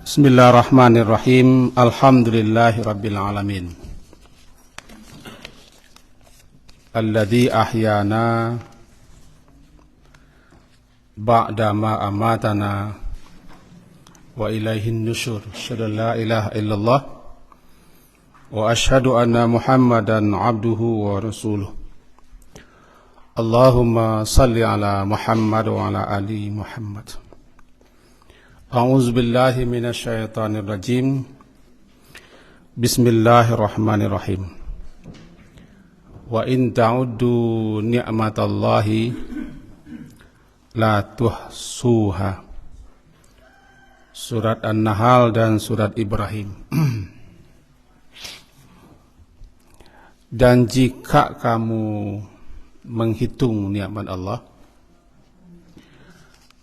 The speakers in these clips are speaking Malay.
Bismillahirrahmanirrahim. Alhamdulillahi rabbil alamin. Alladzi ahyana ba'da ma amatana wa ilaihin nusyur. Asyhadu an la ilaha illallah wa asyhadu anna Muhammadan abduhu wa rasuluh. Allahumma salli ala Muhammad wa ala ali Muhammad. A'udzu billahi minasy syaithanir rajim. Bismillahirrahmanirrahim. Wa in ta'uddu ni'matallahi la tuhsuha. Surat An-Nahl dan surat Ibrahim. Dan jika kamu menghitung nikmat Allah,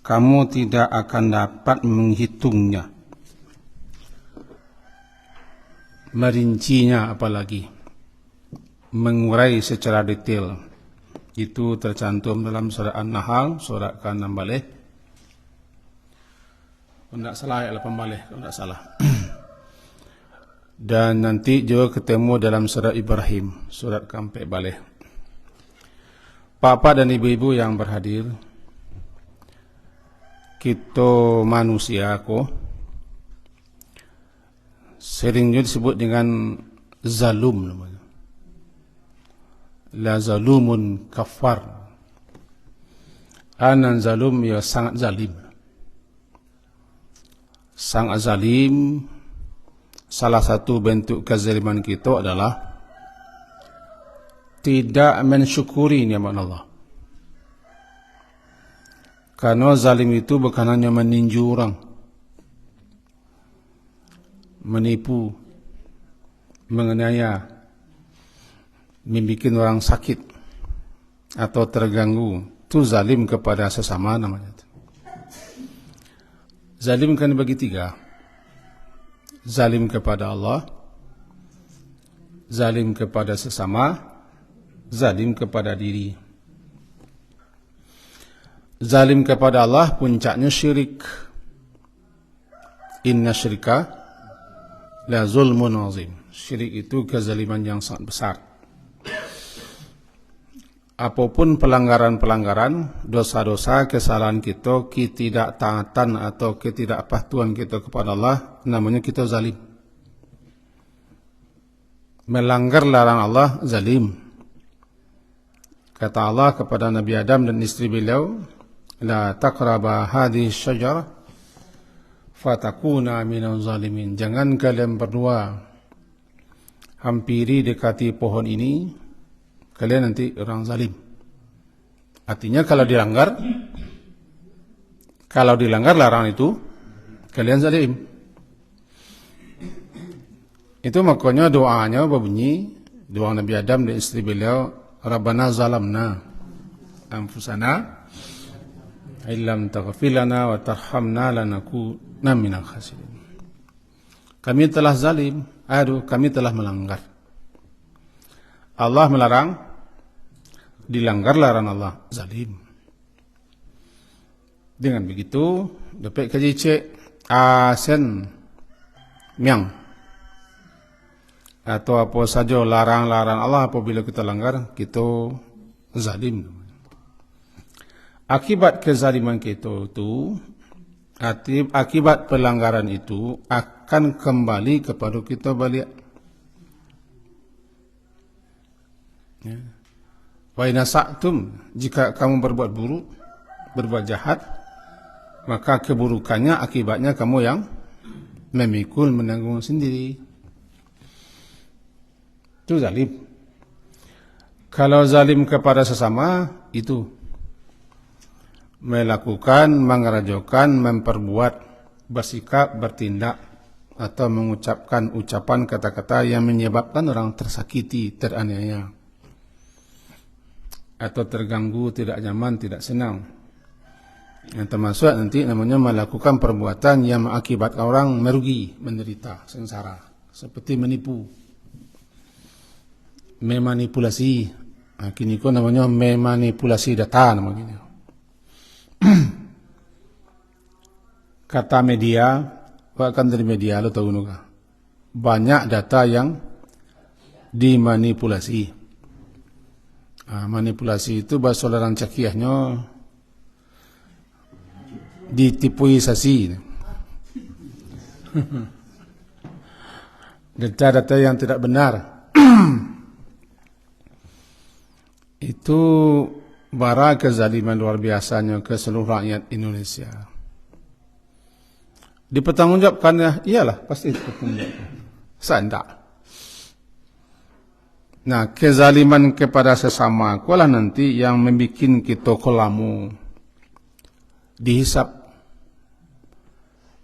kamu tidak akan dapat menghitungnya, merincinya, apalagi mengurai secara detail. Itu tercantum dalam surat An-Nahl, surat ke-6 balik. Tidak salah, ya, 8 balik, kalau tidak salah. Dan nanti juga ketemu dalam surat Ibrahim, surat ke-4 balik. Bapak dan ibu-ibu yang berhadir, kita manusia seringnya disebut dengan zalum namanya. La zalumun kafar. Anan zalum, ya sangat zalim. Sangat zalim. Salah satu bentuk kezaliman kita adalah tidak mensyukuri nikmat Allah. Karena zalim itu bukan hanya meninju orang, menipu, menganiaya, membuat orang sakit atau terganggu. Itu zalim kepada sesama namanya. Zalim kan dibagi 3. Zalim kepada Allah, zalim kepada sesama, zalim kepada diri. Zalim kepada Allah puncaknya syirik. Inna syirka la zulmun azim. Syirik itu kezaliman yang sangat besar. Apapun pelanggaran-pelanggaran, dosa-dosa, kesalahan kita, ketidaktaatan atau ketidakpatuhan kita kepada Allah, namanya kita zalim. Melanggar larang Allah, zalim. Kata Allah kepada Nabi Adam dan istri beliau, la taqraba hadhihi syajarah fatakuna minaz zalimin. Jangan kalian berdua hampiri dekati pohon ini, kalian nanti orang zalim. Artinya kalau dilanggar larangan itu, kalian zalim. Itu makanya doanya berbunyi, doa Nabi Adam dan istri beliau, Rabbana zalamna anfusana illam taghfir lana wa tarhamna lanakunanna minal khasirin. Kami telah zalim, kami telah melanggar. Allah melarang, dilanggar larangan Allah, zalim. Dengan begitu, dapat kejicek asen miang atau apa saja larang-larang Allah apabila kita langgar, kita zalim. Akibat kezaliman kita itu, akibat pelanggaran itu akan kembali kepada kita balik. Ya. Wa in asa'tum, jika kamu berbuat buruk, berbuat jahat, maka keburukannya akibatnya kamu yang memikul, menanggung sendiri. Itu zalim. Kalau zalim kepada sesama, itu melakukan, mengerajokan, memperbuat, bersikap, bertindak, atau mengucapkan ucapan kata-kata yang menyebabkan orang tersakiti, teraniaya, atau terganggu, tidak nyaman, tidak senang. Yang termasuk nanti namanya melakukan perbuatan yang mengakibatkan orang merugi, menderita, sengsara, seperti menipu, memanipulasi. Kini ko namanya memanipulasi data namanya. Kata media, bahkan dari media lo tahu nuka. Banyak data yang dimanipulasi. Manipulasi itu bahasa orang cakiahnya ditipuisasi. Data-data yang tidak benar. Itu bara kezaliman luar biasanya ke seluruh rakyat Indonesia. Dipertanggungjawabkan, iyalah pasti dipertanggungjawabkan. Sandak. Nah, kezaliman kepada sesama kualah nanti yang membuat kita kelamu dihisap.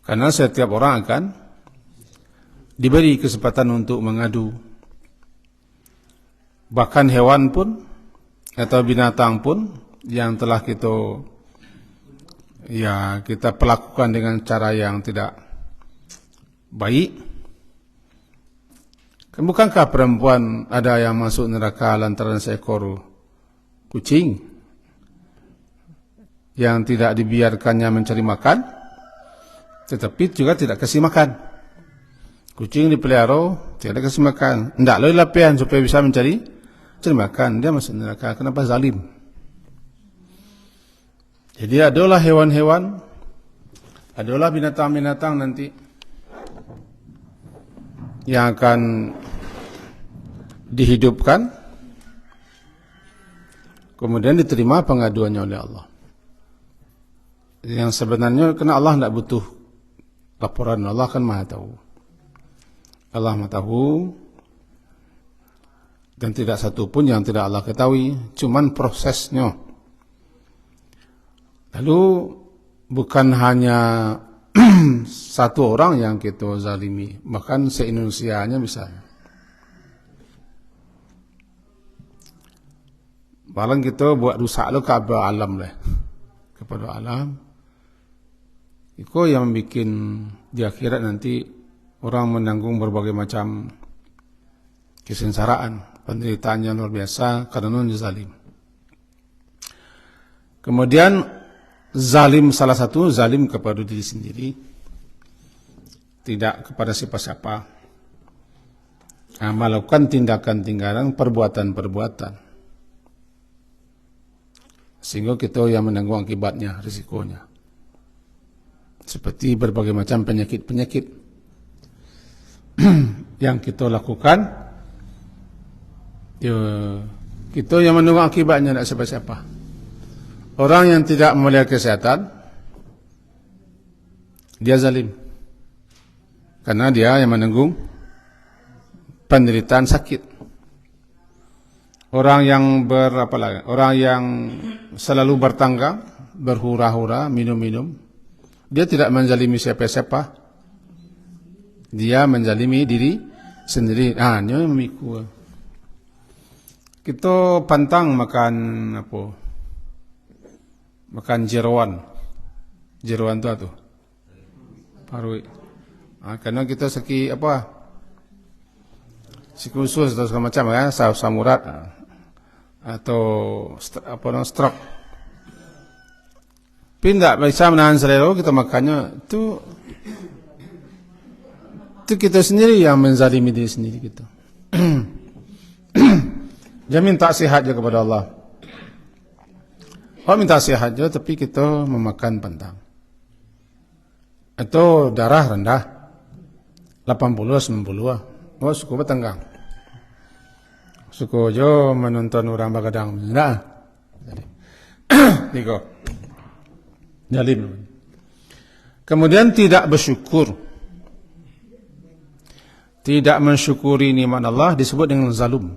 Karena setiap orang akan diberi kesempatan untuk mengadu. Bahkan hewan pun atau binatang pun yang telah kita perlakukan dengan cara yang tidak baik. Bukankah perempuan ada yang masuk neraka lantaran seekor kucing yang tidak dibiarkannya mencari makan, tetapi juga tidak kasih makan. Kucing dipelihara, tidak kasih makan. Tidak lalu lapian supaya bisa mencari makan. Dia masuk neraka. Kenapa zalim? Jadi adalah hewan-hewan, adalah binatang-binatang nanti yang akan dihidupkan, kemudian diterima pengaduannya oleh Allah. Yang sebenarnya karena Allah tidak butuh laporan, Allah kan maha tahu. Allah maha tahu dan tidak satu pun yang tidak Allah ketahui, cuman prosesnya. Lalu bukan hanya satu orang yang kita zalimi, bahkan se-Indonesianya misalnya. Balang kita buat rusak lo kepada alam lah, kepada alam. Itu yang membuat di akhirat nanti orang menanggung berbagai macam kesengsaraan, penderitaan yang luar biasa karena zalim. Kemudian zalim, salah satu zalim kepada diri sendiri, tidak kepada siapa-siapa. Melakukan tindakan-tindakan, perbuatan-perbuatan, sehingga kita yang menanggung akibatnya, risikonya. Seperti berbagai macam penyakit-penyakit yang kita lakukan, kita yang menanggung akibatnya, tidak siapa-siapa. Orang yang tidak memelihara kesehatan, dia zalim. Karena dia yang menanggung penderitaan sakit. Orang yang orang yang selalu bertangga, berhura-hura, minum-minum, dia tidak menzalimi siapa-siapa. Dia menzalimi diri sendiri. Ini memikul. Kita pantang makan apa? Makan jeroan. Jeroan itu apa? Parui. Karena kita seki usus atau segala macam ya, samurat atau stroke. Pindah bisa menahan selera, kita makannya itu kita sendiri yang menzalimi diri sendiri kita. Dia minta sihat je kepada Allah. Minta sihat je, tapi kita memakan pantang. Atau darah rendah 80-90. Suku bertenggang. Suku jo menonton orang Bagadang. Nah, Niko. Jalim. Kemudian tidak bersyukur. Tidak mensyukuri nikmat Allah disebut dengan zalum.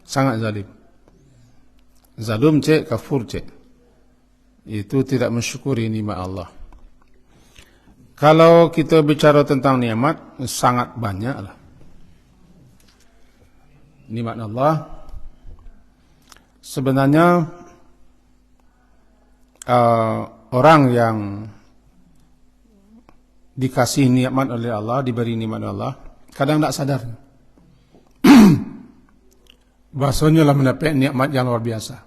Sangat zalim. Zalum cek, kafur cek. Itu tidak mensyukuri nikmat Allah. Kalau kita bicara tentang nikmat, sangat banyaklah. Nikmat Allah sebenarnya orang yang dikasih nikmat oleh Allah, diberi nikmat oleh Allah, kadang tak sadar. Bahasanya lah mendapat nikmat yang luar biasa.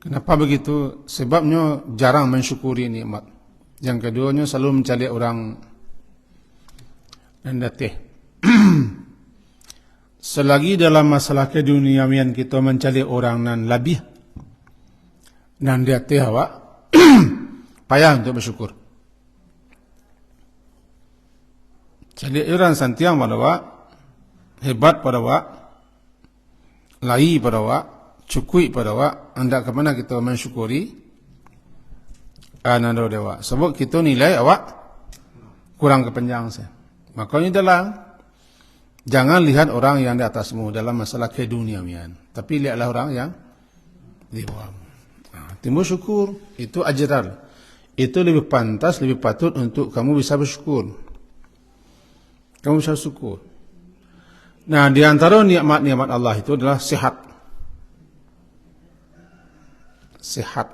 Kenapa begitu? Sebabnya jarang mensyukuri nikmat Yang keduanya selalu mencari orang dan datih. Selagi dalam masalah keduniawian kita mencari orang nan lebih nan datih awak, payah untuk bersyukur. Jadi orang santiang pada awak, hebat pada awak, lai pada awak, cukui pada awak, anda ke mana kita mensyukuri? Ananda dewa. Sebab kita nilai awak kurang kepanjang saya. Makanya jangan lihat orang yang di atasmu dalam masalah keduniawian, tapi lihatlah orang yang di bawah. Timbul syukur, itu ajaran. Itu lebih pantas, lebih patut untuk kamu bisa bersyukur. Kamu bisa syukur. Nah, di antara nikmat-nikmat Allah itu adalah sehat. Sehat.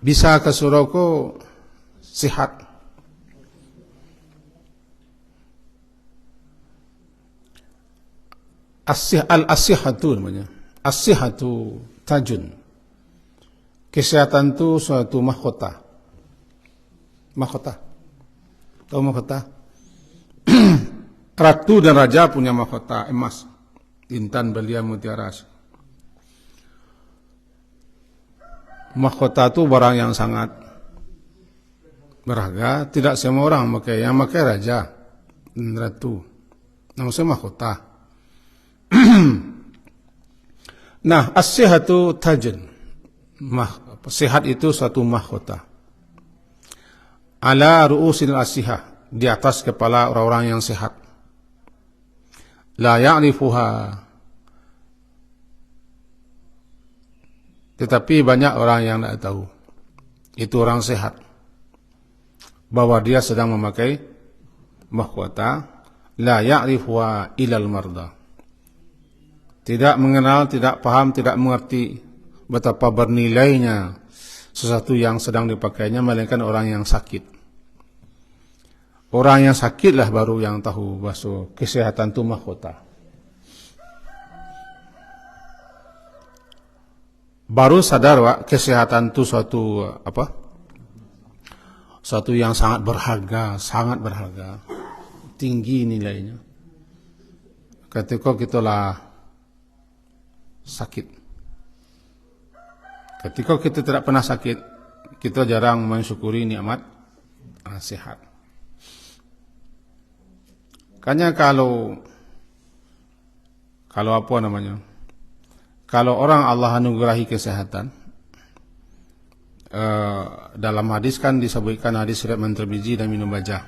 Bisa ke surauku sehat. Al-asihatu namanya. Asihatu tajun. Kesehatan itu suatu mahkota. Mahkota. Tahu mahkota? Ratu dan raja punya mahkota emas. Intan, belia, mutiara. Mahkota itu barang yang sangat berharga. Tidak semua orang pakai. Yang pakai raja dan ratu. Namanya mahkota. Nah, as-sihatu tajun. Sehat itu suatu mahkota. Ala ru'usil asihah. Di atas kepala orang-orang yang sehat. La ya'rifuha. Tetapi banyak orang yang tidak tahu. Itu orang sehat. Bahwa dia sedang memakai mahkota. La ya'rifuha ilal marda. Tidak mengenal, tidak paham, tidak mengerti betapa bernilainya sesuatu yang sedang dipakainya, melainkan orang yang sakit. Orang yang sakitlah baru yang tahu bahwa kesehatan itu mahkota. Baru sadar Wak, kesehatan itu suatu apa? Suatu yang sangat berharga, tinggi nilainya. Ketika kita lah sakit. Ketika kita tidak pernah sakit, kita jarang mensyukuri nikmat sehat. Makanya kalau apa namanya? Kalau orang Allah anugerahi kesehatan, dalam hadis kan disebutkan hadis riwayat Tirmizi dan Ibnu Majah.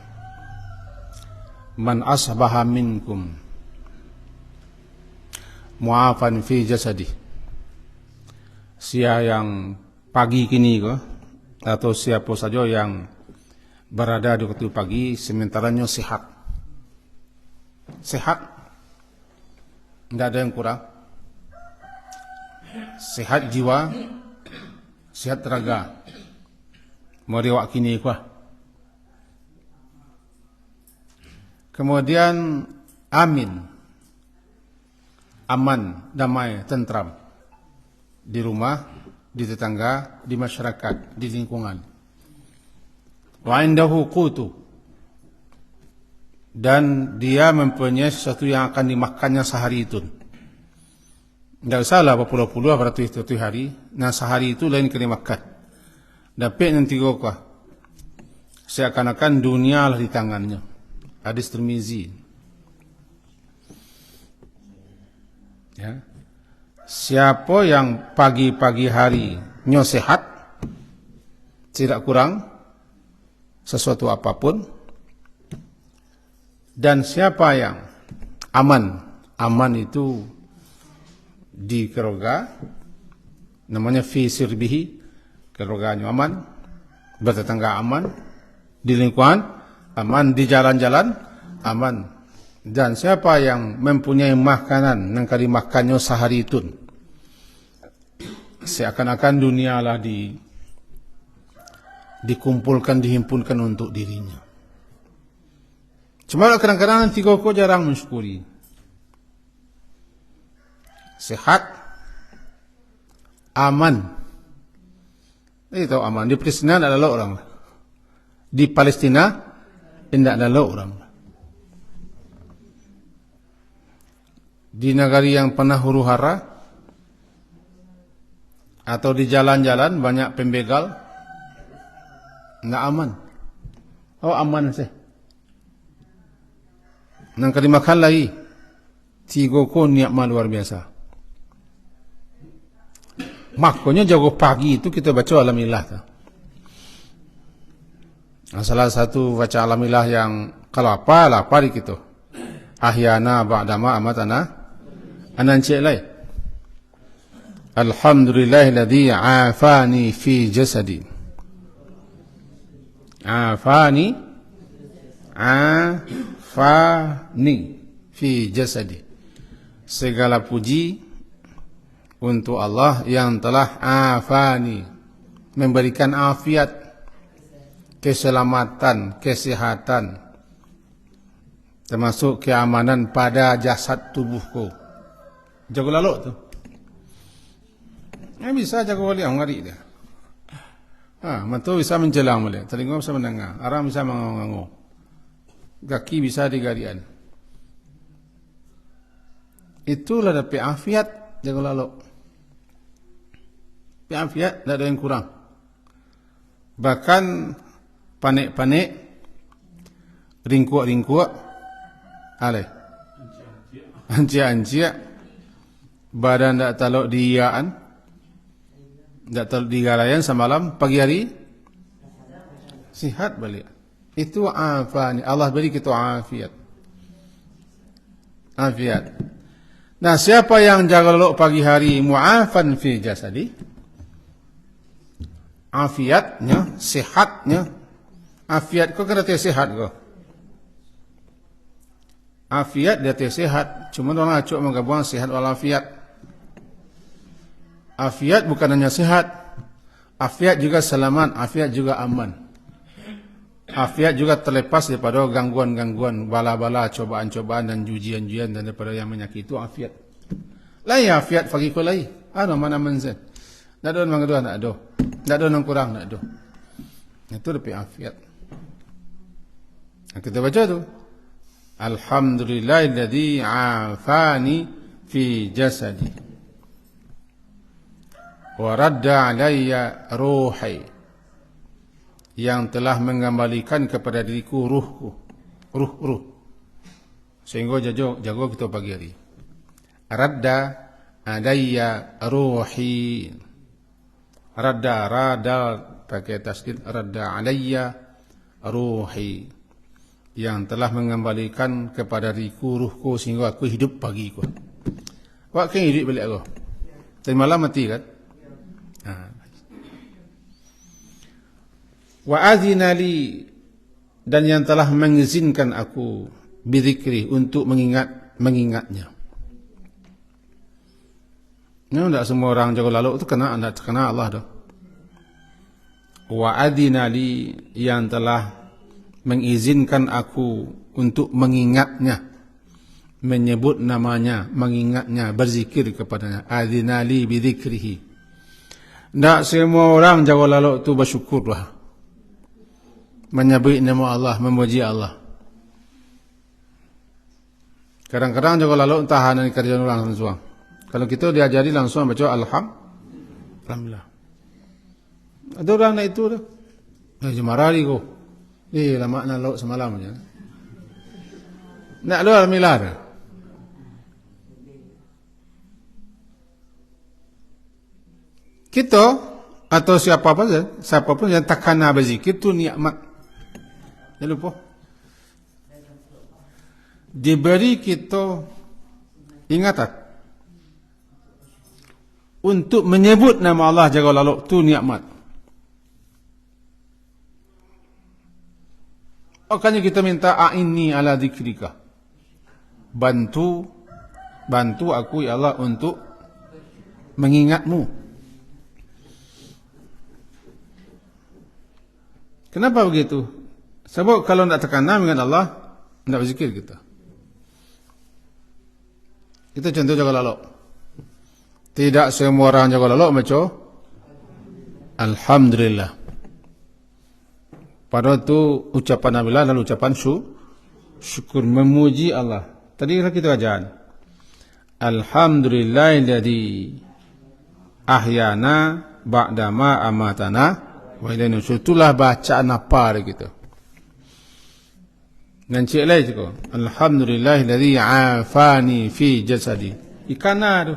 Man asbaha minkum mu'afan fi jasadi. Siapa yang pagi kini atau siapa saja yang berada di waktu pagi sementaranya sehat. Sehat. Tidak ada yang kurang. Sehat jiwa, sehat raga. Mari wak kini Kemudian amin, aman, damai, tentram di rumah, di tetangga, di masyarakat, di lingkungan. Wa indahu qutu, dan dia mempunyai sesuatu yang akan dimakannya sehari itu. Tidak usahlah berpuluh-puluh beratus hari. Nah sehari itu lain kena makan. Dapat nanti kau seakan-akan dunia lah di tangannya. Hadis Tirmizi. Ya. Siapa yang pagi-pagi hari sehat, tidak kurang sesuatu apapun, dan siapa yang aman itu di keluarga, namanya fi sirbihi, keluarganya aman, bertetangga aman, di lingkungan aman, di jalan-jalan aman. Dan siapa yang mempunyai makanan yang kali makannya sehari itu, seakan-akan dunia lah dikumpulkan, dihimpunkan untuk dirinya. Cuma kadang-kadang nanti kau jarang mensyukuri. Sehat, aman, Itu aman. Di Palestina tidak ada orang. Di Palestina tidak ada orang. Di negara yang penuh huru-hara atau di jalan-jalan banyak pembegal, tidak aman. Oh aman sih. Nang kalimakan lagi, tiga ko ni'mal luar biasa. Makanya jago pagi itu kita baca alhamdulillah. Salah satu baca alhamdulillah yang kalau apa di kita. Ahyana ba'dama amatana anan cek Alhamdulillahilladzi afani fi jasadi. Afani fi jasadi. Segala puji untuk Allah yang telah afani, memberikan afiat, keselamatan, kesehatan, termasuk keamanan pada jasad tubuhku. Jago lalu tu. Bisa jago wali ngari dia. Mata bisa menjelang boleh, telinga bisa mendengar, arang bisa mengangu, kaki bisa digarian. Itulah dapat afiat jago lalu. Afiat tidak ada yang kurang. Bahkan panik-panik, ringkuak-ringkuak, ancia-ancia, badan tidak taluk diiyaan, tidak taluk digalayan semalam, pagi hari sihat balik. Itu afani. Allah beri kita afiat. Afiat. Nah, siapa yang jaga lelok pagi hari mu'afan fi jasadi? Afiatnya, sehatnya. Afiat kau kena sehat kau. Afiat dia sehat. Cuma orang acuk menggabung sehat walafiat. Afiat bukan hanya sehat. Afiat juga selamat. Afiat juga aman. Afiat juga terlepas daripada gangguan-gangguan, bala-bala, cobaan-cobaan dan ujian-ujian dan daripada yang menyakiti. Itu afiat. Lain afiat bagi kau lain. Mana menzen. Tak ada orang kedua, tak ada. Tak ada orang kurang, tak ada. Itu lebih afiat. Kita baca tu. Alhamdulillahilladzi afani fi jasadi. Wa radda alayya ruhi. Yang telah mengembalikan kepada diriku ruhku. Ruh. Sehingga jago kita pagi hari. Radda alayya ruhi. Radda pakai tasdid, radda alayya ruhi, yang telah mengembalikan kepada diriku ruhku sehingga aku hidup pagiku. Wak kan hidup balik aku. Tadi malam mati kan? Wa azina li, dan yang telah mengizinkan aku bidzikri, untuk mengingatnya. Tidak semua orang jago lalu itu kena Allah dah. Wa adzina li, yang telah mengizinkan aku untuk mengingatnya, menyebut namanya, mengingatnya, berzikir kepadanya. Adzina li bidzikrihi. Tidak semua orang jago lalu itu bersyukurlah, menyebut nama Allah, memuji Allah. Kadang-kadang jago lalu tahan dari kerjaan orang langsung. Kalau kita diajari langsung baca alhamdulillah. Ada orang nak itu dah. Marah dia ko. Lama nak lauk semalam aja. Nak lauk alhamdulillah dah. Kita atau siapapun yang tak kena berzikir itu nikmat. Jangan lupa. Diberi kita ingatan untuk menyebut nama Allah jaga lalu, itu nikmat. Makanya kita minta a'inni ala dzikrika. Bantu aku ya Allah untuk mengingatmu. Kenapa begitu? Sebab kalau tidak terkenal dengan Allah, tidak berzikir kita. Kita contoh jaga lalu. Tidak semua orang jaga lalu macam Alhamdulillah. Pada itu ucapan Nabilah lalu ucapan syukur memuji Allah. Tadi kita kajian. Alhamdulillahilladzi ahyana ba'dama amatana wa ilaihi nusyur. Itulah bacaan apa kita. Dan cik lain juga. Alhamdulillahilladzi afani fi jasadi. Ikana tu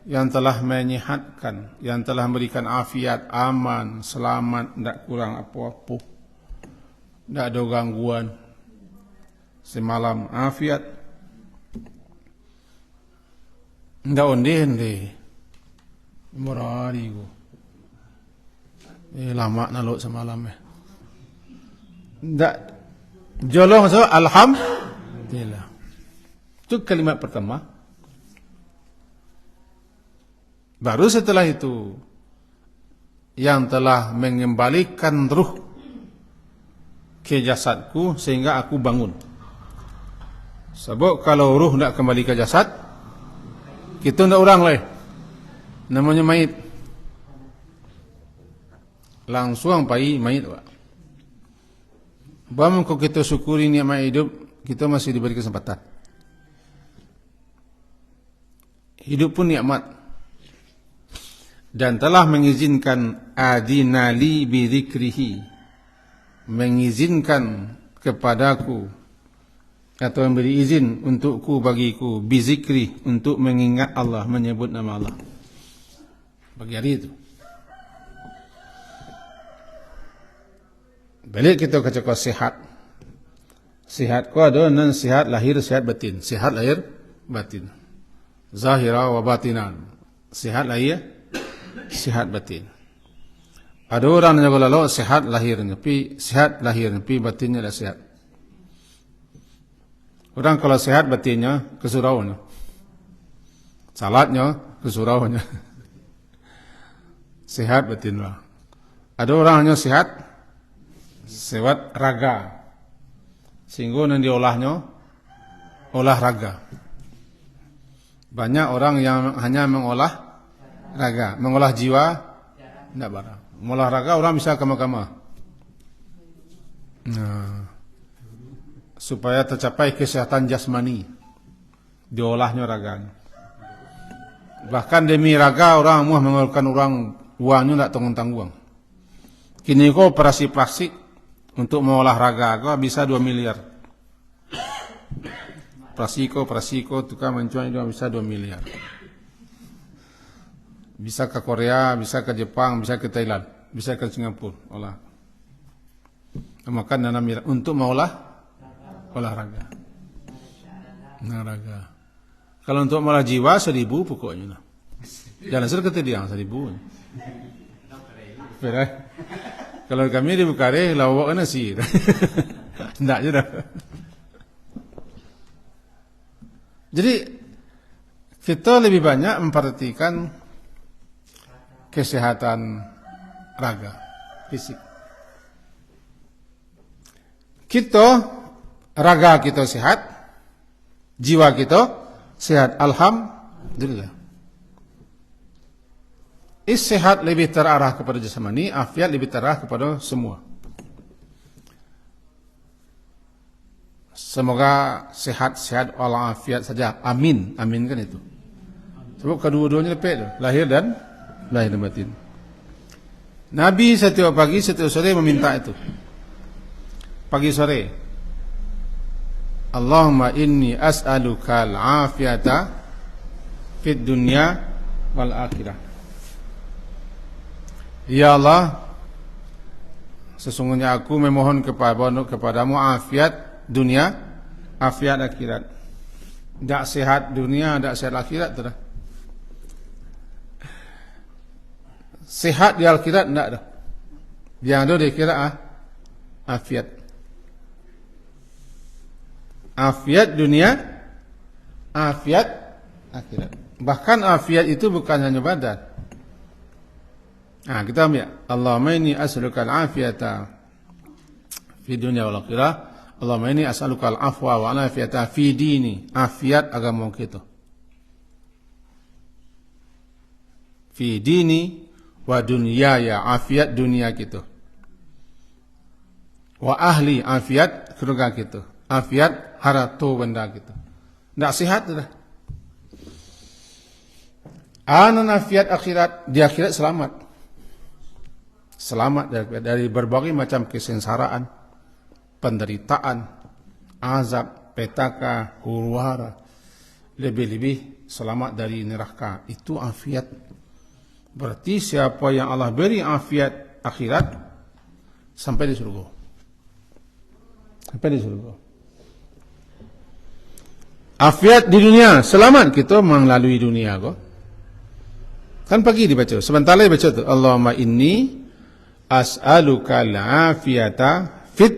yang telah menyehatkan, yang telah memberikan afiat, aman, selamat, tidak kurang apa-apa, tidak ada gangguan. Semalam afiat, tidak onde-onde, morari ku, lama naluk semalam tidak jolong so, alhamdulillah. Itu kalimat pertama. Baru setelah itu yang telah mengembalikan ruh ke jasadku sehingga aku bangun. Sebab kalau ruh tidak kembali ke jasad, kita tidak orang lah. Namanya mayit. Langsung pai mayit. Bahawa kalau kita syukuri nikmat hidup, kita masih diberi kesempatan. Hidup pun nikmat. Dan telah mengizinkan adinali bidzikrihi, mengizinkan kepadaku atau memberi izin untukku bagiku bizikri, untuk mengingat Allah, menyebut nama Allah bagi hari itu. Balik kita ke cakap sihat. Sihat ko ada nan sihat lahir, sihat batin. Sihat lahir batin, zahira wa batinan. Sihat lahir, sihat batin. Ada orang yang kalau sihat lahirnya, pi sihat lahirnya, pi batinnya dah sihat. Orang kalau sihat batinnya kesuraunya, salatnya kesuraunya, sihat batinlah. Ada orang hanya sihat sewat raga, sehingga yang diolahnya olahraga. Banyak orang yang hanya mengolah raga, mengolah jiwa tidak barang. Mengolah raga orang bisa kama-kama. Supaya tercapai kesehatan jasmani, diolahnya raganya. Bahkan demi raga orang muah mengeluarkan orang uangnya tidak tanggung-tanggung. Kini kau operasi plastik untuk mengolah raga kau bisa 2 miliar. Operasi kau tukar mencuan itu bisa 2 miliar. Bisa ke Korea, bisa ke Jepang, bisa ke Thailand, bisa ke Singapura, olah. Makan dana miliar untuk mengolah olahraga. Olahraga. Kalau untuk mengolah jiwa 1.000 pokoknya. Jangan ser ketediang 1.000. Kalau kami di Bukhari lawak nasi. Tidak je dah. Jadi kita lebih banyak memperhatikan kesehatan raga, fisik. Kita, raga kita sehat, jiwa kita sehat. Alhamdulillah. Sehat lebih terarah kepada jasmani, afiat lebih terarah kepada semua. Semoga sehat-sehat walafiat saja. Amin. Amin kan itu. Sebab kedua-duanya lepek, lahir dan batin. Nabi setiap pagi, setiap sore meminta itu. Pagi sore. Allahumma inni as'aluka al-afiyata fid dunya wal akhirah. Ya Allah, sesungguhnya aku memohon kepadamu afiat dunia, afiat akhirat. Tak sehat dunia, tak sehat akhirat tu dah. Sehat di akhirat tidak ada. Yang ada di akhirat afiat. Afiat dunia, afiat akhirat. Bahkan afiat itu bukan hanya badan. Kita ambil. Allahumma inni as'aluka al-afiyata fi dunia wal akhirah. Allahumma inni as'aluka al-afwa wa al-afiyata fi dini. Afiat agama kita. Fi dini wa dunyaya, afiat dunia kita, wa ahli, afiat keluarga kita, afiat harta benda kita. Ndak sihat dah. Anan afiat akhirat, di akhirat selamat. Selamat dari berbagai macam kesengsaraan, penderitaan, azab, petaka, huru-hara. Lebih-lebih selamat dari neraka. Itu afiat. Berarti siapa yang Allah beri afiat akhirat sampai di surga. Sampai di surga. Afiat di dunia, selamat kita melalui dunia kok. Kan pagi dibaca, sebentar lagi baca tu. Allahumma inni as'aluka al-afiyata fit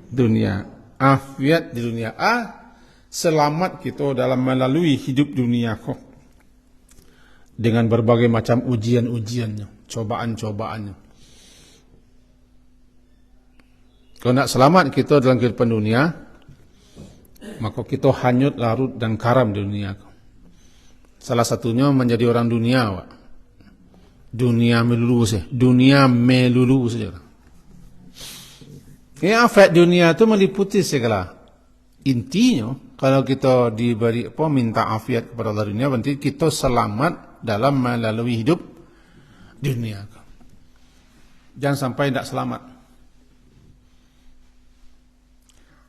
dunia. Afiat di dunia. Selamat kita dalam melalui hidup dunia kok. Dengan berbagai macam ujian-ujiannya, cobaan-cobaannya. Kalau nak selamat kita dalam kehidupan dunia, maka kita hanyut, larut dan karam di dunia. Salah satunya menjadi orang dunia, Pak. Dunia melulu saja. Dunia melulu saja. Afiat dunia itu meliputi segala. Intinya, kalau kita diberi minta afiat kepada Allah dunia, berarti kita selamat dalam melalui hidup dunia. Jangan sampai tidak selamat.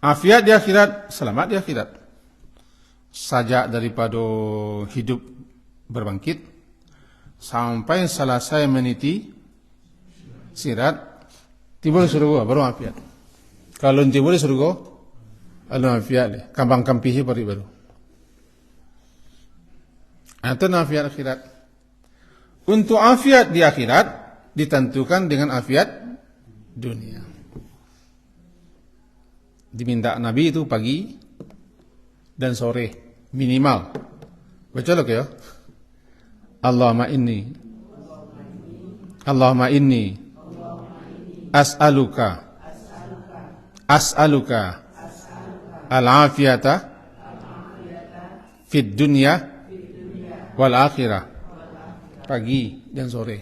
Afiat di akhirat, selamat di akhirat. Sajak daripada hidup berbangkit sampai selesai meniti sirat, tiba di surga baru afiat. Kalau tiba di surga, Allah afiat, kambang kampihi baru. Itu afiat akhirat. Untuk afiat di akhirat ditentukan dengan afiat dunia. Diminta Nabi itu pagi dan sore minimal. Baca lagi ya. Allahumma inni as'aluka al-afiyata fid dunya wal akhirah. Pagi dan sore.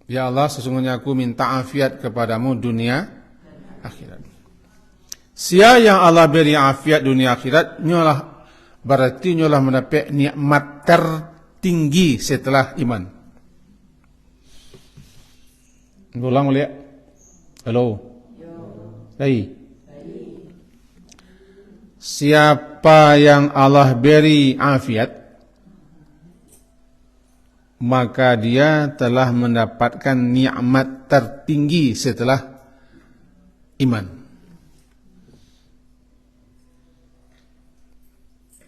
Ya Allah, sesungguhnya aku minta afiat kepadamu dunia akhirat. Sia yang Allah beri afiat dunia akhirat, nyolah berarti nyolah mendapat nikmat tertinggi setelah iman. Ulang boleh? Halo. Hai. Siapa yang Allah beri afiat, maka dia telah mendapatkan nikmat tertinggi setelah iman.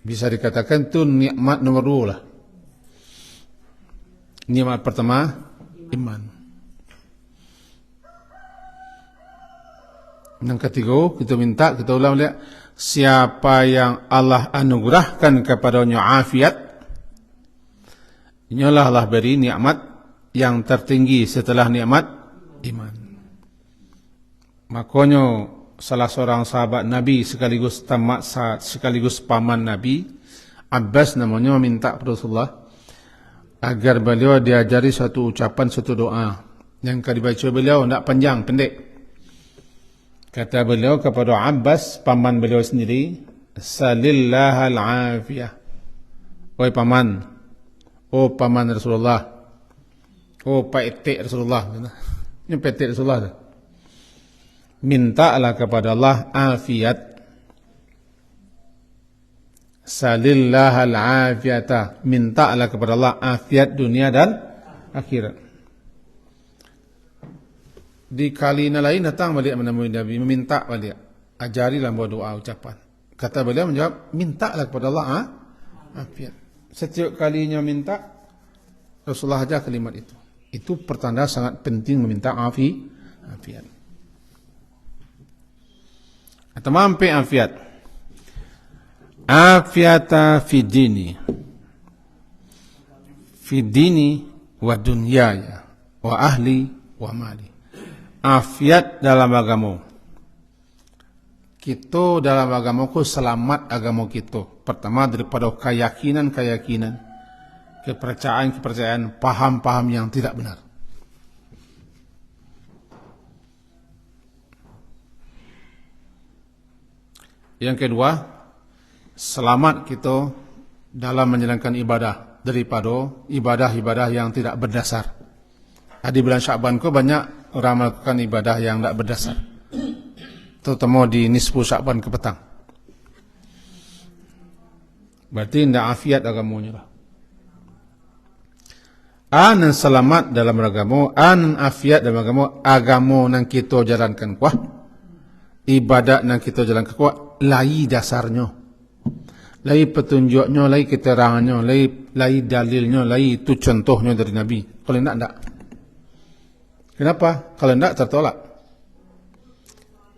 Bisa dikatakan itu nikmat nomor 2 lah. Nikmat pertama, iman. Yang ketiga, kita minta, kita ulang lihat. Siapa yang Allah anugerahkan kepadanya afiat, inyalah Allah beri nikmat yang tertinggi setelah nikmat iman. Makanya salah seorang sahabat Nabi sekaligus tamat sekaligus paman Nabi, Abbas namanya, minta kepada Rasulullah agar beliau diajari satu ucapan, satu doa yang akan dibaca beliau, tidak panjang, pendek. Kata beliau kepada Abbas, paman beliau sendiri, salillah al-afiyah. Wahai paman, oh paman Rasulullah, oh paetik Rasulullah, ini paetik Rasulullah. Mintalah kepada Allah afiat. Salillah al-afiyata. Mintalah kepada Allah afiat dunia dan akhirat. Di kali lain datang balik menemui Nabi, meminta balik, ajarilah buat doa ucapan. Kata beliau menjawab, mintalah kepada Allah afiat. Setiap kalinya minta, Rasulullah ajar kalimat itu. Itu pertanda sangat penting meminta afiat. Atau mampu afiat. Afiata fi dini wa dunyaya wa ahli wa mali. Afiat dalam agama. Kita dalam agamaku selamat agama kita. Pertama daripada keyakinan. kepercayaan-kepercayaan, paham-paham yang tidak benar. Yang kedua, selamat kita dalam menjalankan ibadah daripada ibadah-ibadah yang tidak berdasar. Di bulan Sya'ban ko banyak orang melakukan ibadah yang tidak berdasar, terutama di nisfu Sya'ban ke petang. Berarti tidak afiat agamanya lah. An selamat dalam agama, an afiat dalam agama nang kita jalankan kuah, ibadat nang kita jalankan kuah, lai dasarnya, lai petunjuknya, lai keterangannya, lai dalilnya, lai itu contohnya dari Nabi. Kalau tidak. Kenapa? Kalau tidak tertolak.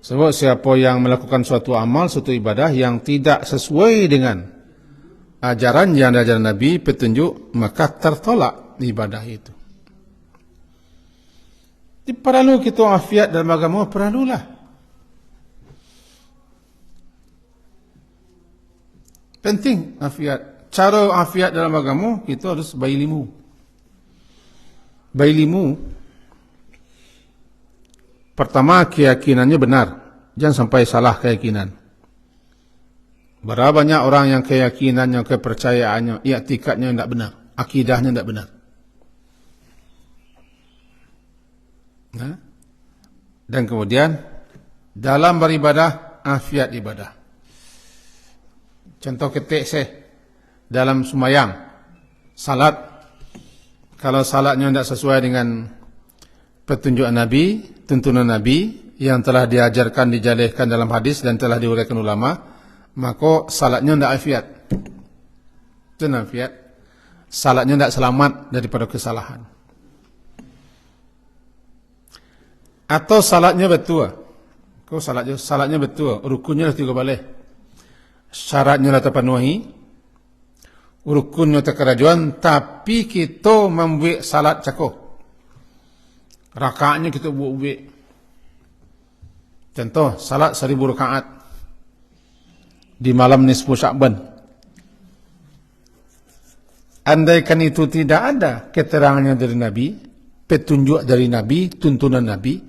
Sebab siapa yang melakukan suatu amal, suatu ibadah yang tidak sesuai dengan ajaran yang diajarkan Nabi, petunjuk, maka tertolak ibadah itu. Jadi perlu kita afiat dalam agama, perlulah. Penting afiat. Cara afiat dalam agama, kita harus berilmu. Berilmu, pertama keyakinannya benar. Jangan sampai salah keyakinan. Berapa banyak orang yang keyakinannya, kepercayaannya, i'tikadnya tidak benar, akidahnya tidak benar. Nah, dan kemudian dalam beribadah, afiat ibadah. Contoh ketik dalam sembahyang, salat. Kalau salatnya tidak sesuai dengan petunjuk Nabi, tuntunan Nabi yang telah diajarkan, dijalihkan dalam hadis dan telah diuraikan ulama, maka salatnya tidak afiat. Itu tidak afiat. Salatnya tidak selamat daripada kesalahan. Atau salatnya betul. Kau salatnya betul, rukunnya tidak boleh. Syaratnya lah terpenuhi, rukunnya terkerajuan, tapi kita membuat salat cakup. Rakaatnya kita buat. Contoh, salat 1000 rakaat di malam nisfu Sya'ban. Andaikan itu tidak ada keterangannya dari Nabi, petunjuk dari Nabi, tuntunan Nabi,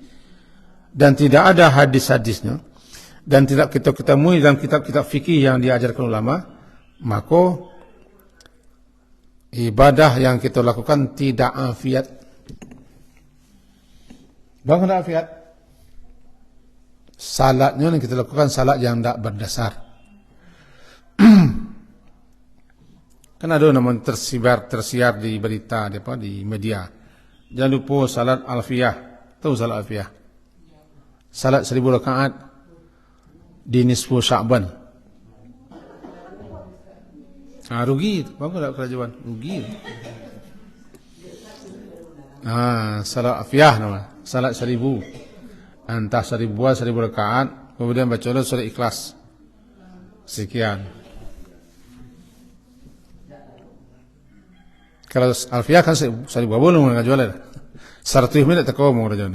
dan tidak ada hadis-hadisnya, dan tidak kita ketemui dalam kitab-kitab fikih yang diajarkan ulama, maka ibadah yang kita lakukan tidak afiat. Bagaimana tidak afiat? Salatnya yang kita lakukan salat yang tidak berdasar. Kan ada namun tersiar di berita, di media. Jangan lupa salat alfiyah. Tahu salat alfiyah? Salat 1000 rakaat di nisfu Sya'ban. Rugi. Bagaimana tak kerajaan? Rugi. Salat alfiyah nama. Salat 1000. Entah 1000 rakaat. Kemudian baca surat Ikhlas. Sekian. Kalau alfiyah kan 1000 bolong nak jual dah. 100 minit tak kau mau jual.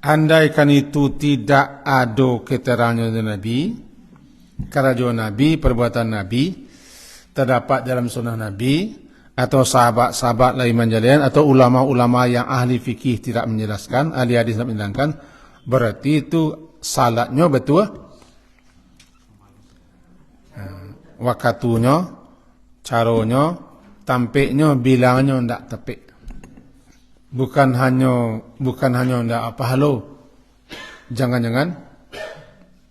Andaikan itu tidak ada keterangan dari Nabi, kerajaan Nabi, perbuatan Nabi, terdapat dalam sunnah Nabi, atau sahabat-sahabat lain menjalian, atau ulama-ulama yang ahli fikih tidak menjelaskan, ahli hadis tidak menjelaskan, berarti itu salatnya betul. Wakatunya, caranya, tampiknya, bilangnya tidak tepat. Bukan hanya tidak apa halo. Jangan-jangan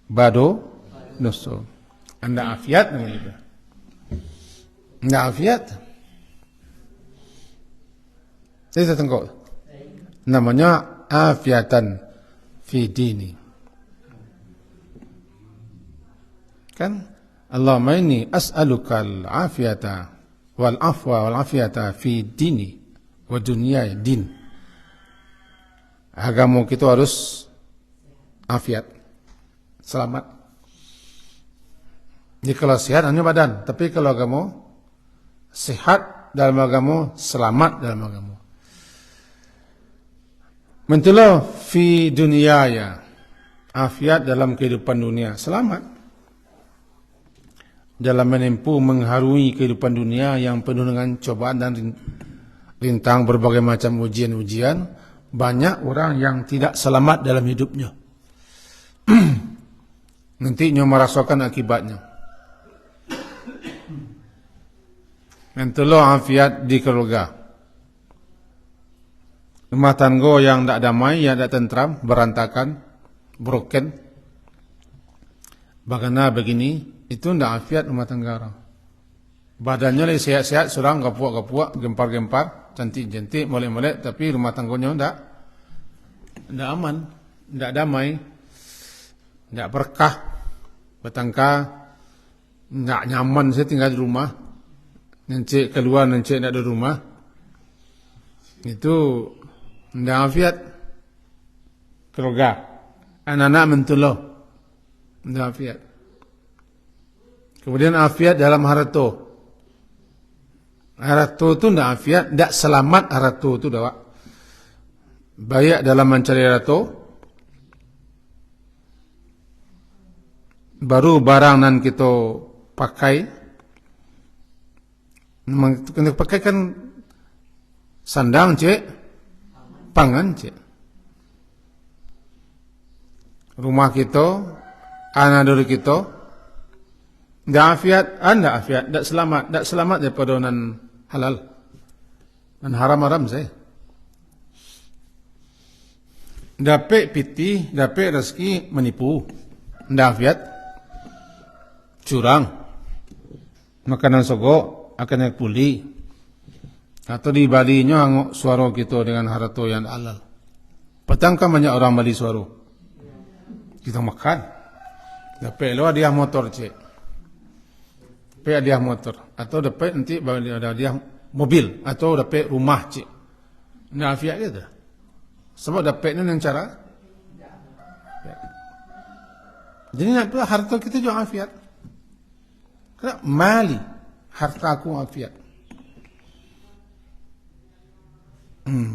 bado nusul. Anda afiat dengan itu. Tidak afiat. Saya tengok. Namanya afiatan fi dini. Kan? Allahumma inni as'alukal afiyata wal afwa wal afiyata fi dini wa dunia din. Agama kita harus afiat, selamat. Jadi kalau sehat hanya badan, tapi kalau agama sehat dalam agama, selamat dalam agama. Mentulah fi dunia ya, afiat dalam kehidupan dunia, selamat. dalam menempuh mengharungi kehidupan dunia yang penuh dengan cobaan dan rintang berbagai macam ujian-ujian, banyak orang yang tidak selamat dalam hidupnya. Nantinya merasakan akibatnya. Menteloh afiat di keluarga. Rumah tangga yang tidak damai, yang tidak tentram, berantakan, broken. Bagaimana begini, itu tidak afiat rumah tangga orang. Badannya lagi sehat-sehat, surang, kapuak-kapuak, gempar-gempar, cantik-cantik, molek-molek, tapi rumah tangganya tidak aman, tidak damai, tidak berkah, bertangka, tidak nyaman saya tinggal di rumah, nencik keluar, nencik tidak ada rumah, itu tidak afiat keluarga, anak-anak mentuloh, tidak afiat. Kemudian afiat dalam harta. Harta itu tidak afiat, tidak selamat harta itu dah. Baik dalam mencari harta, baru barang nan kita pakai, kena pakai kan sandang cik, pangan cik. Rumah kita, anak dulu kita, tidak afiat, tidak afiat, tidak selamat daripada nan halal dan haram-haram saya. Dapat piti, dapat rezeki menipu, tidak afiat, curang, makanan sogok akan puli, atau di balinya hanguk suara kita dengan harta yang halal. Petangkan banyak orang bali suara, kita makan, dapat lo dia motor cek. Dapat hadiah motor, atau dapat nanti ada hadiah mobil, atau dapat rumah cik. Tidak afiat gitu. Sebab dapat ni dengan cara. Jadi nak pula harta kita juga afiat. Kerana mali harta aku afiat.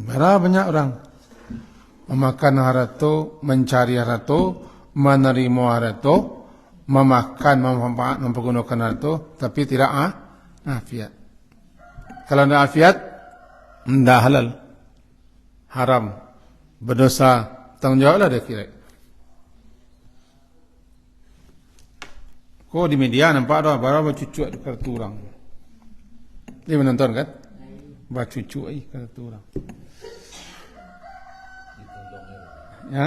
Berapa banyak orang memakan harta, mencari harta, menerima harta, memakan, mempergunakan harta, tapi tidak afiat. Kalau tidak afiat, tidak halal, haram, berdosa, tanggung jawablah dia kira. Kau di media nampak dah, baru cucu dekat tu orang. Dia menonton kan? Cucu dekat tu orang. Ya?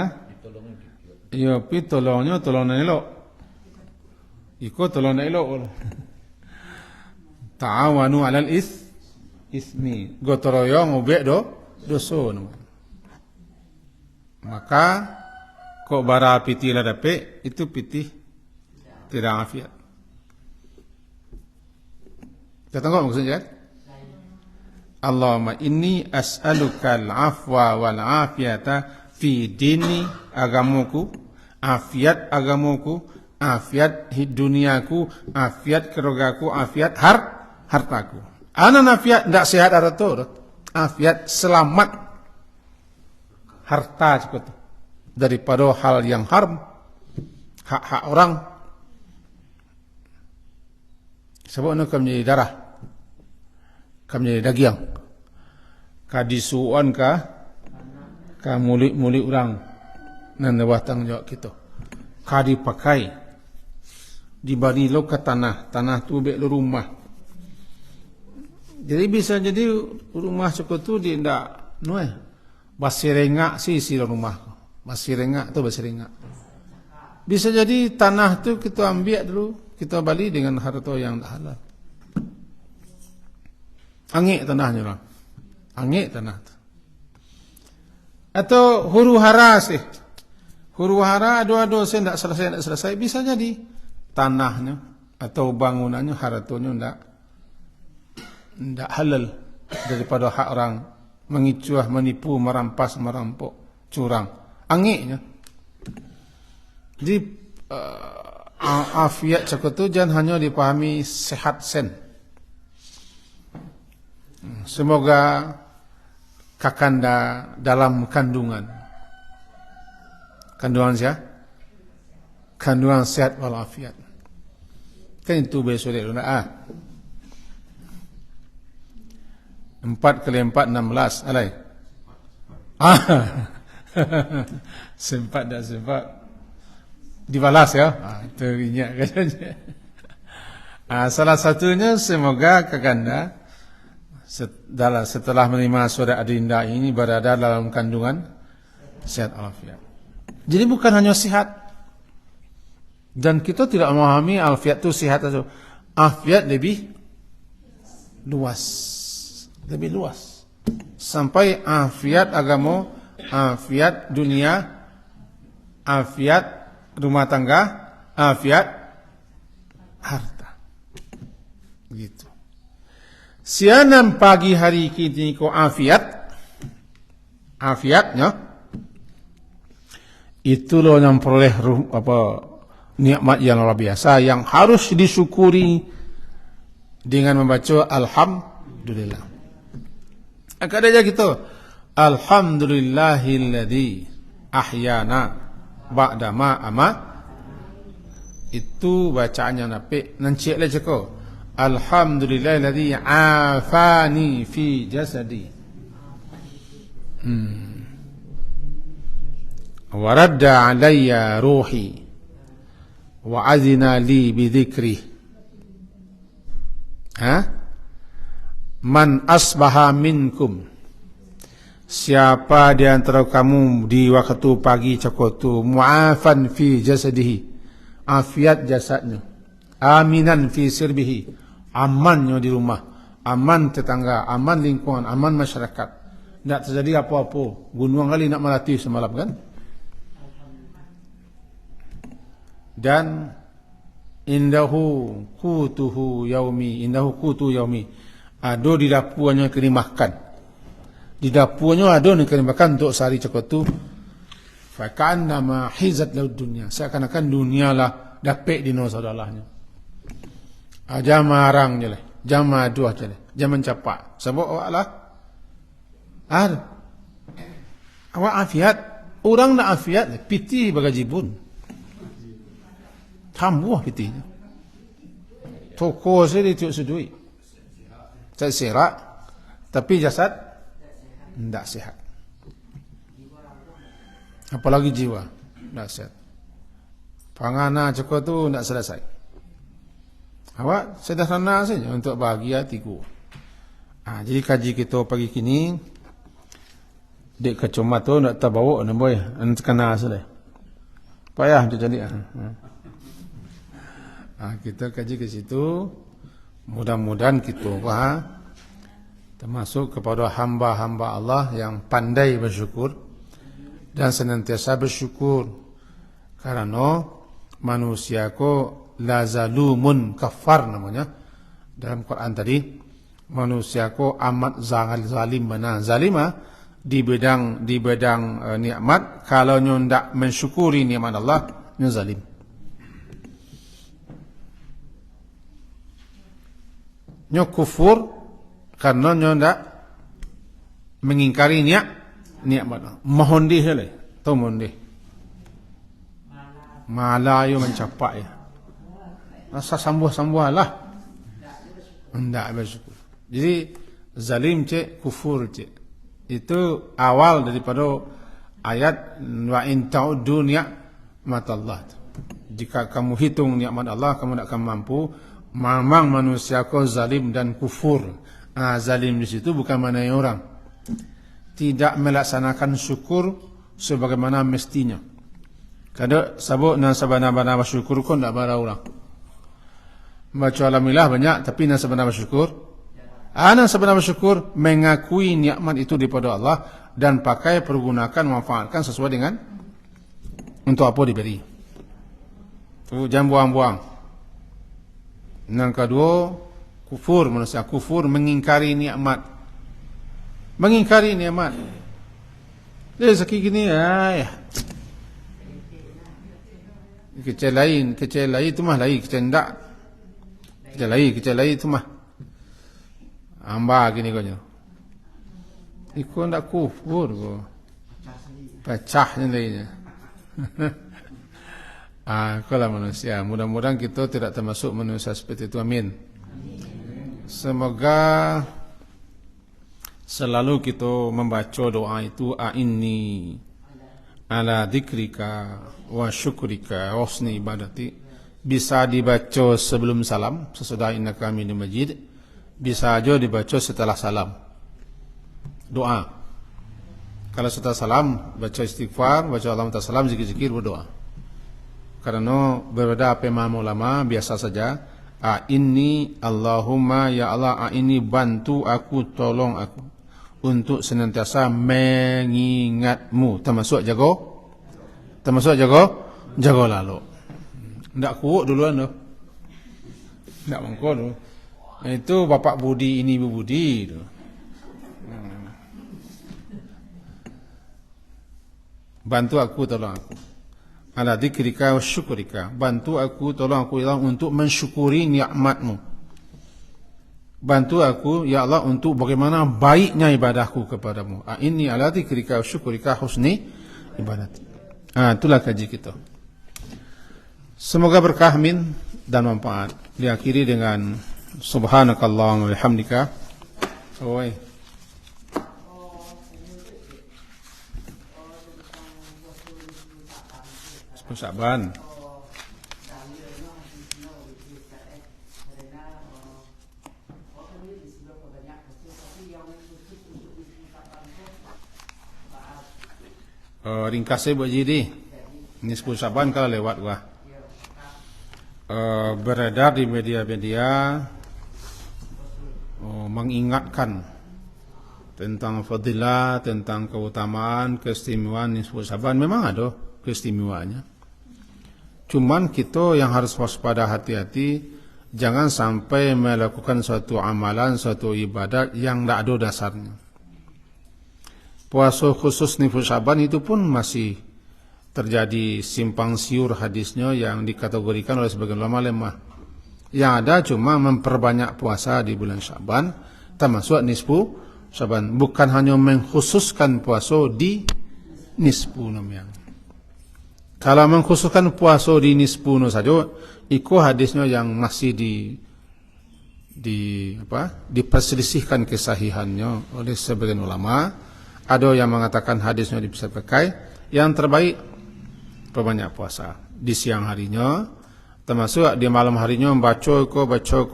Ya, pi tolongnya elok. Iko tolong elok. Ta'awanu 'alal ismi. Gotoroyo ngobek dosa. Maka kok bara piti la dapat, itu piti tidak afiat. Kita tengok maksudnya kan? Allahumma inni as'aluka al-afwa wal afiyata fi dini, agamaku, afiat agamaku, afiat duniaku, afiat keluargaku, afiat hartaku. Anak afiat tidak sehat harta, afiat selamat harta cukup daripada hal yang haram, hak-hak orang. Sebab nak menjadi darah, menjadi daging, kadisuan ka mulik-mulik orang nan lewat tanggungjawab kita. Kadi pakai dibani lo ke tanah tu bek lo rumah. Jadi bisa jadi rumah cukup tu dia ndak basirengak si rumah. Basirengak tu basirengak. Bisa jadi tanah tu kita ambil dulu, kita bali dengan harta yang tak halal. Angik tanahnya orang. Angik tanah tu. Atau huru hara sih. Huru hara dua-dua tidak selesai. Bisa jadi tanahnya atau bangunannya, hartanya tidak halal daripada hak orang, mengicuah, menipu, merampas, merampok, curang. Angiknya. Jadi afiat cakap tu jangan hanya dipahami sehat sen. Semoga kakanda dalam kandungan siapa? Kandungan sehat walafiat. Kan itu besok dia nak 4 kali 4 16 alai. Sempat tak sempat dibalas ya. Teringat katanya. Salah satunya semoga Kakanda setelah menerima surat adinda ini berada dalam kandungan sehat alfiat. Jadi bukan hanya sehat, dan kita tidak memahami alfiat itu sehat atau afiat lebih luas, sampai afiat agama, afiat dunia, afiat rumah tangga, afiat harta. Gitu. Sianam pagi hari kini ko afiatnya itu loh yang peroleh nikmat yang luar biasa yang harus disyukuri dengan membaca alhamdulillah. Akan ada gitu. Alhamdulillahilladzi ahyana ba'dama ama. Itu bacaannya nape nancik le ceko. Alhamdulillahilladzi afani fi jasadi. Waradda alayya ruhi wa azina li bidhikri. Man asbaha minkum, siapa di antara kamu di waktu pagi cakotu mu'afan fi jasadihi, afiat jasadnya, aminan fi sirbihi, amannya di rumah, aman tetangga, aman lingkungan, aman masyarakat, tidak terjadi apa-apa. Gunung kali nak melatih semalam kan. Dan indahu kutu yaumi, ada di dapurnya kena makan. Di dapurnya ada yang kena makan untuk sehari cakotu. Faka'annama hizat laud dunia, seakan-akan dunia lah dapat di nosadalahnya. Jama arang je lah, jama dua je lah, jama capak. Sebab awak lah awak afiat. Orang nak afiat piti bagajibun tambuh pitinya. Toko saya dia sedui, tak sehat, tapi jasad tidak sehat. Apalagi jiwa tidak sehat. Pangana cakap tu tidak selesai. Awak sederhana saja untuk bahagia hatiku. Jadi kaji kita pagi kini, dek kecuma tu nak terbawa namboy, nak kena saja. Payah macam jadi. Kita kaji ke situ. Mudah-mudahan kita termasuk kepada hamba-hamba Allah yang pandai bersyukur dan senantiasa bersyukur, karena manusia ko la zalumun kafar namanya dalam Quran tadi. Manusia ko amat zalim mana zalima di bidang nikmat. Kalau ndak mensyukuri nikmat Allah, nyo zalim. Nyo kufur karena nyo ndak mengingkari nikmat. Mahondih le, tu mondih. Malayo mencapai ya. Rasa sambuh-sambuh lah. Ndak bersyukur. Jadi zalim cek, kufur cek. Itu awal daripada ayat wa in ta'uddu ni'matallah. Jika kamu hitung nikmat Allah, kamu tidak akan mampu. Memang manusia kau zalim dan kufur. Zalim di situ bukan maknanya orang tidak melaksanakan syukur sebagaimana mestinya. Kada sabuk nan sabana-bana bersyukur kau tidak bara orang. Baca alhamdulillah banyak, tapi nan sabana bersyukur. Nan sabana bersyukur mengakui nikmat itu daripada Allah dan pakai pergunakan memanfaatkan sesuai dengan untuk apa diberi. Tu jangan buang-buang. Yang kedua, kufur. Manusia kufur mengingkari nikmat. Mengingkari nikmat. Dia sakit gini, kecil lain itu mah lain, kecil ndak. Kecil lain itu mah amba gini kau nyo. Ikut ndak kufur ko. Pecahnya lainnya. Kalau manusia, mudah-mudahan kita tidak termasuk manusia seperti itu, amin. Semoga selalu kita membaca doa itu, a'inni ala dzikrika wa syukrika wa husni ibadati. Bisa dibaca sebelum salam, sesudah innaka hamidum majid. Bisa aja dibaca setelah salam. Doa. Kalau setelah salam, baca istighfar, baca Allahumma salam, zikir-zikir, berdoa. Karena berbeda apa imam ulama, biasa saja. A'inni Allahumma, ya Allah, a'inni, bantu aku, tolong aku untuk senantiasa mengingatmu. Termasuk jago? Termasuk jago lalu. Tidak kuat duluan tu. Tidak mangkuk tu. Itu bapak budi, ini ibu budi tu. Bantu aku, tolong aku. Ala dzikrika wa syukrika. Bantu aku, tolong aku, ya Allah, untuk mensyukuri nikmatmu. Bantu aku, ya Allah, untuk bagaimana baiknya ibadahku kepadamu. Inni ala dzikrika wa syukrika husni ibadati. Itulah kaji kita. Semoga berkah, amin, dan manfaat. Diakhiri dengan subhanakallahumma wa bihamdika. Oi. 10 Syaban. Ringkasnya buat jadi ini 10 Syaban kalau lewat gua. Beredar di media-media mengingatkan tentang fadilah, tentang keutamaan, keistimewaan 10 Syaban. Memang ada keistimewaannya. Cuman kita yang harus waspada, hati-hati, jangan sampai melakukan suatu amalan, suatu ibadat yang tidak ada dasarnya. Puasa khusus nisfu Syaban itu pun masih terjadi simpang siur hadisnya yang dikategorikan oleh sebagian ulama lemah. Yang ada cuma memperbanyak puasa di bulan Syaban, termasuk nisfu Syaban. Bukan hanya mengkhususkan puasa di nisfu namanya. Kalau mengkhususkan puasa di nisfu saja, itu hadisnya yang masih diperselisihkan kesahihannya oleh sebagian ulama. Ada yang mengatakan hadisnya bisa pakai. Yang terbaik perbanyak puasa di siang harinya, termasuk di malam harinya baca ko,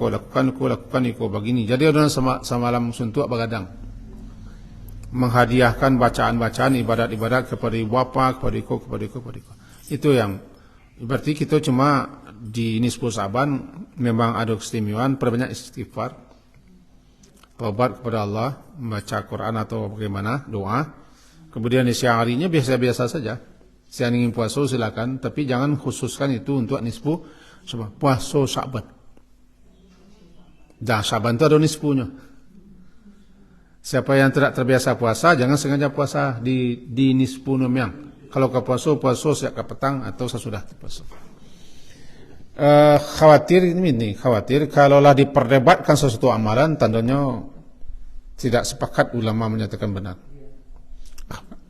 lakukan ko begini. Jadi ada semalam suntuk begadang, menghadiahkan bacaan-bacaan, ibadat-ibadat kepada ibu bapa, kepada iko. Itu yang berarti kita cuma di nisfu Syaban memang ada keistimewaan, perbanyak istighfar, taubat kepada Allah, membaca Quran atau bagaimana, doa. Kemudian di siang harinya biasa-biasa saja. Siang ingin puasa silakan, tapi jangan khususkan itu untuk nisfu Syaban. Puasa Syaban. Dan Syaban itu ada nisfunya. Siapa yang tidak terbiasa puasa, jangan sengaja puasa di nisfu nomyang. Kalau ke puasa siap ke petang atau sesudah puasa. Khawatir kalaulah diperdebatkan sesuatu amalan, tandanya tidak sepakat ulama menyatakan benar.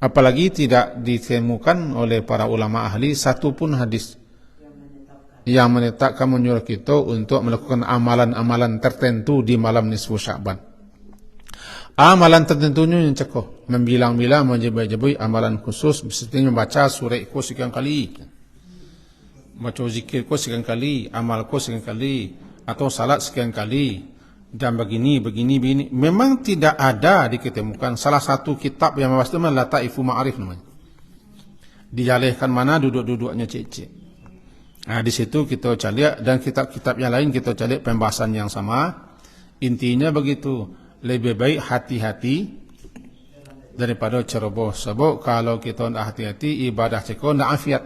Apalagi tidak ditemukan oleh para ulama ahli satu pun hadis yang menetapkan menyuruh kita untuk melakukan amalan-amalan tertentu di malam nisfu Syaban. Amalan tertentunya yang cekoh, membilang-bilang, menjebai-jebai amalan khusus, seperti membaca surah ko sekian kali, baca zikir ko sekian kali, amal ko sekian kali, atau salat sekian kali, dan begini. Memang tidak ada diketemukan. Salah satu kitab yang membahas itu Lataifu Ma'arif namanya. Dijalihkan mana duduk-duduknya cek-cek. Nah, di situ kita cari, dan kitab-kitab yang lain kita cari pembahasan yang sama. Intinya begitu. Lebih baik hati-hati daripada ceroboh. Sebab kalau kita tidak hati-hati, ibadah ceko tidak afiat.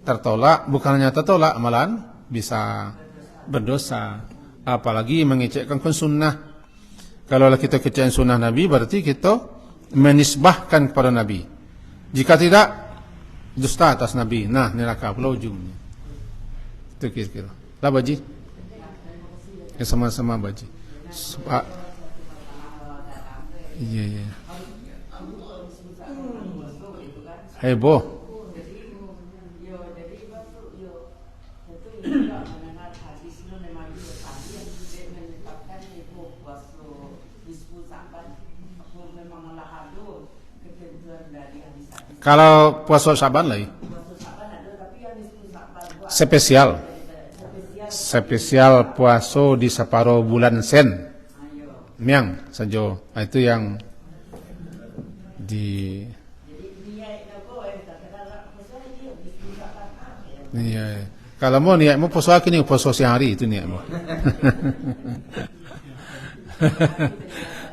Tertolak, bukan hanya tertolak, malahan bisa berdosa. Apalagi mengecekkan sunnah. Kalau kita kecekkan sunnah Nabi, berarti kita menisbahkan kepada Nabi. Jika tidak, dusta atas Nabi. Nah, neraka pula ujungnya. Itu kira-kira. Lah baji. Ya, sama-sama baji. Iya. Heboh. Kalau puasa Syaban lah. Spesial puasa di separuh bulan Sen. Miang saja. Itu yang di iya. Kalau mau niatmu puasa kini puasa siang hari itu niatmu.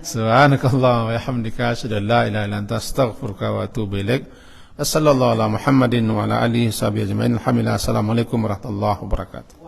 Subhanakallah wa bihamdika asyhadu an la ilaha illa anta astaghfiruka wa atubu ilaik. Wassallallahu ala Muhammadin wa ala alihi washabihi ajmain. Alhamdulillah. Assalamualaikum warahmatullahi wabarakatuh.